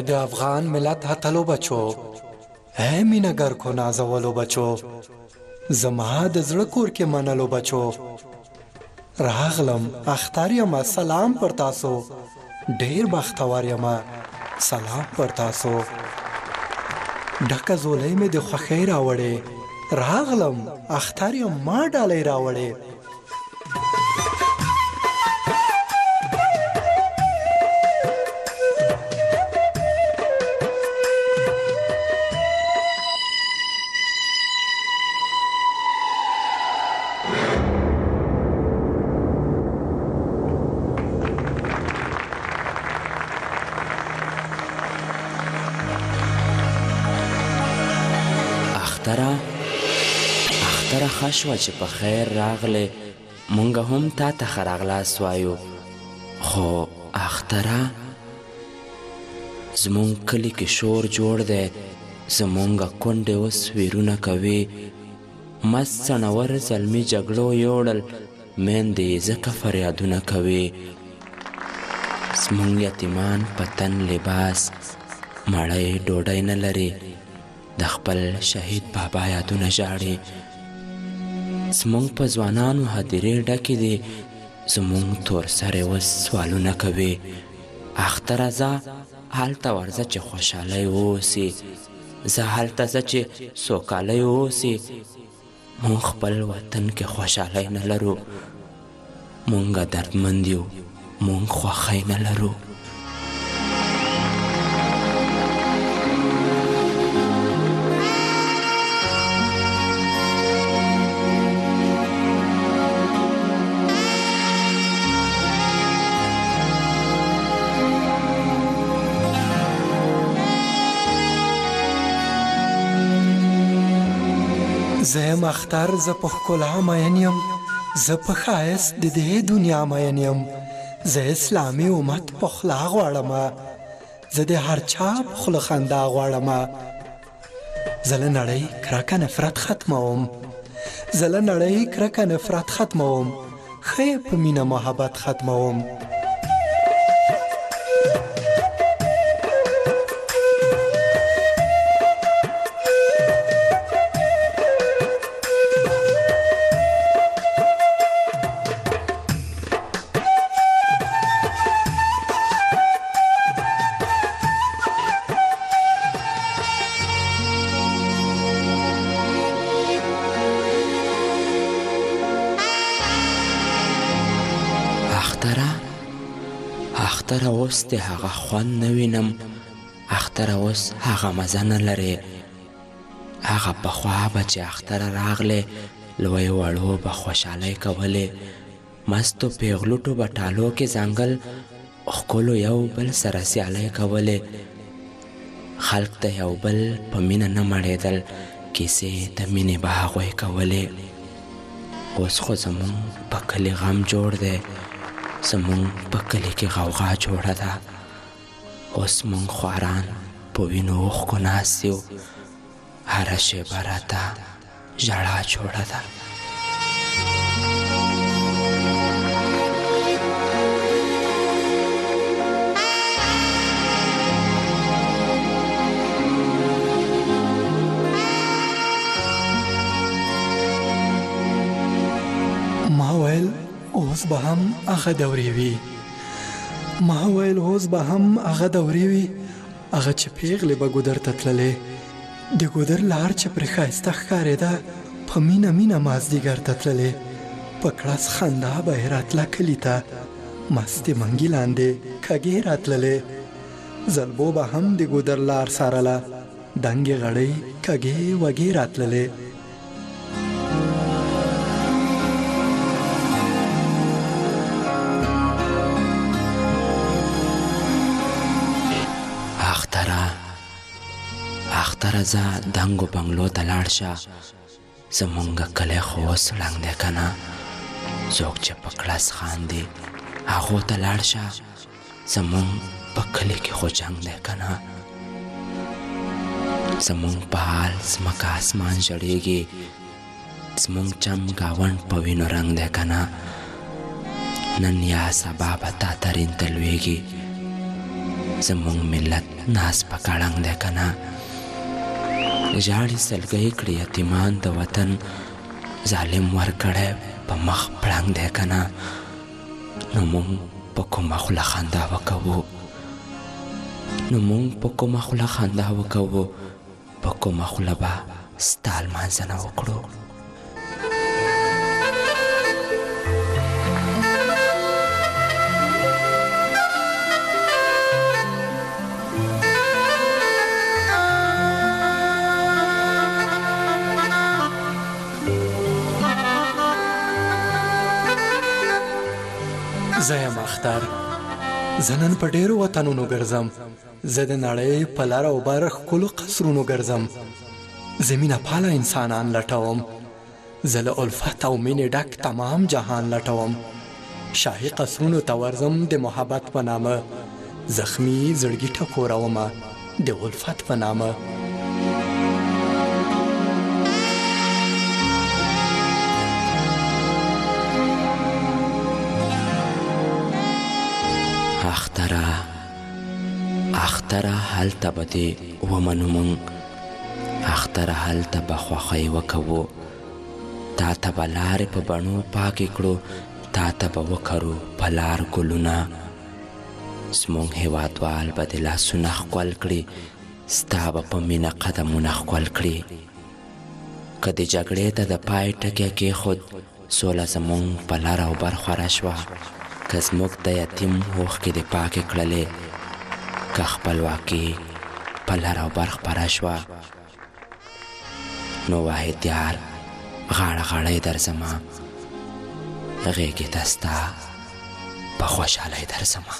د افغان ملت هتلو بچو، اے مینګر کو نازولو بچو، زما د زړه کور کې منلو بچو. راغلم اختر یم سلام پر تاسو، ډیر بختور یم سلام پر تاسو. ډکه زولۍ مې د خوښۍ راوړې، راغلم اختر یم ما ډالۍ راوړې. اختره خشوه چې په خیر راغله، مونږ هم تا ته ښه راغلاست وایو. خو اختره زمونږ کلي کې شور جوړ دی، زمونږ کونډې اوس ویرونه کوي. مست څڼور زلمي جګړو یوړل، میندې یې ځکه فریادونه کوي. زمونږ یتیمان په تن لباس، مړی ډوډۍ نه لري، د خپل شهید بابا یادونه ژاړي. زمونږ په ځوانانو هدیرې ډکې دي، زمونږ تور سرې اوس سوالونه کوي. اختره ځه هلته ورځه چې خوشحالی واوسي، زه هلته ځه چې سوکالی واوسي. مونږ خپل وطن کې خوشحالی نه لرو، مونږ دردمند یو، مونږ خوښۍ نه لرو. زه یم اختر، زه په ښکلا مین یم، زه په ښایست د دې دنیا مین یم. زه اسلامي امت په خوله غواړمه، زه د هر چا په خوله خندا غواړمه. زه له نړۍ کرکه نفرت ختموم، زه له نړۍ کرکه نفرت ختموم، ښه یې په مینه محبت ختموم. اختره اوس د هغه خوند نه وینم، اختره اوس هغه مزه نه لري. هغه پخوا به چې اختره راغلې، لویو وړو به خوشحالۍ کولې، مستو پیغلوټو به ټالو کې ځنګل ښکلو یو بل سره سیالۍ کولې. خلک د یو بل په مینه نه مړېدل، کیسې د مینې به هغوی کولې. اوس خو زمونږ په کلي غم جوړ دی، زمونږ په کلي کې غوغا جوړه ده. اوس مونږ خواران په وینو اوښکو ناست یو، هره شیبه راته ژړا جوړه ده. ما ویل اوس به هم هغه دورې وي، ما ویل اوس به هم هغه دورې وي، هغه چې پیغلې به ګودر ته تللې، د ګودر لار چې پرې ښایسته ښکارېده، په مینه مینه مازدیګر ته تللې، په کړس خندا به یې راتله کلي ته، مستې منګي لاندې کږې راتللې. زلبو به هم د ګودر لار څارله، دنګې غړۍ کږې وږې راتللې. اختره ځه دنګو بنګلو ته لاړ شه، زمونږ کلی خو اوس ړنګ دی که نه، څوک چې په کړس خاندي هغو ته لاړ شه، زمونږ په کلي کې خو جنګ دی که نه. زمونږ په حال ځمکه اسمان ژړېږي، زمونږ چم ګاونډ په وینو رنګ دی که نه. نن یا سبا به تا ته رین ته لویږي، زمونږ ملت ناز په کړنګ دی که نه ژاړي سلګۍ کړي یتیمان د وطن ظالم ورکړی په مخ پړنګ دی که نه نو مونږ په کومه خوله خندا وکوو په کومه خوله به ستا لمانځنه وکړو زه یم اختر زه نن په ډېرو وطنونو ګرځم زه د نړۍ په لر او بر ښکلو قصرونو ګرځم زه مینه پاله انسانان لټوم زه له الفت او مینې ډک تمام جهان لټوم شاهي قصرونو ته ورځم د محبت په نامه زخمي زړګي ټکورومه د الفت په نامه اختره هلته به دې ومنو مونږ اختره هلته به خوښۍ وکوو تا ته به لارې په بڼو پاکې کړو تا ته به وکرو په لار ګلونه زموږ هېوادوال به دې لاسونه ښکل کړي ستا به په مینه قدمونه ښکل کړي که د جګړې ته د پای ټکی کېښود سوله زموږ په لر او بر خوره شوه که زموږ د یتیم اوښکې دې پاکې کړلې که خپلواکي په لر او بر خپره شوه نو واحد یار غاړه غاړی درځمه غېږې ته ستا په خوشحالۍ درځمه